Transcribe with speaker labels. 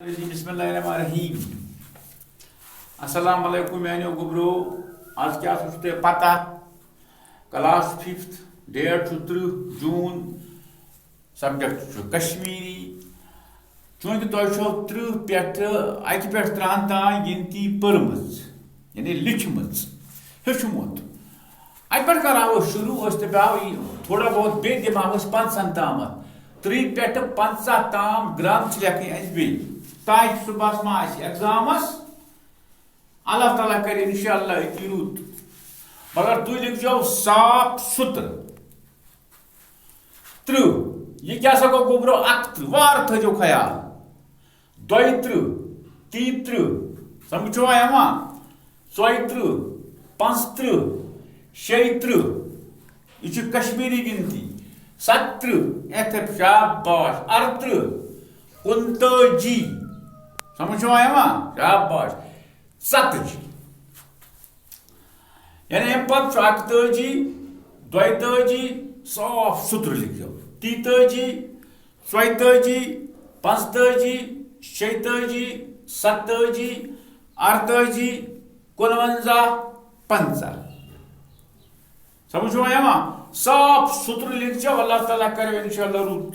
Speaker 1: बिस्मिल्लाहिर्रहमानिर्रहीम। अस्सलाम वालेकुम मैंने गुबरो। आज क्या सोचते पता क्लास 5th डेट 30 जून सब्जेक्ट कश्मीरी चूंकि तुम 30 पे अकि पे 3 तान गिनती पर्म यानी लिखम हेचमुत अत पे कराव शुरू थोड़ा बहुत बे दिमाग 50 ताम 30 पे 50 ताम ग्राम लेखन बे ताकि सुबह मा एग्जामस अल्लाह ताला कर इंशाअल्लाह रुत मगर तुम लिख जाओ साफ सुथर 30 यह क्या गो गोबरो 31 वार थो ख्याल 32 33 समझो यहां 34 35 36 यह कश्मीरी गिनती 70 शाबाश 38 39 समझो शाबाश 70 यानी अम 41 42 साफ सुथर लिखो 43 44 45 46 47 48 59 50 समझो साफ सुथर लिख जाओ अल्लाह ताला करे इंशाअल्लाह रुत।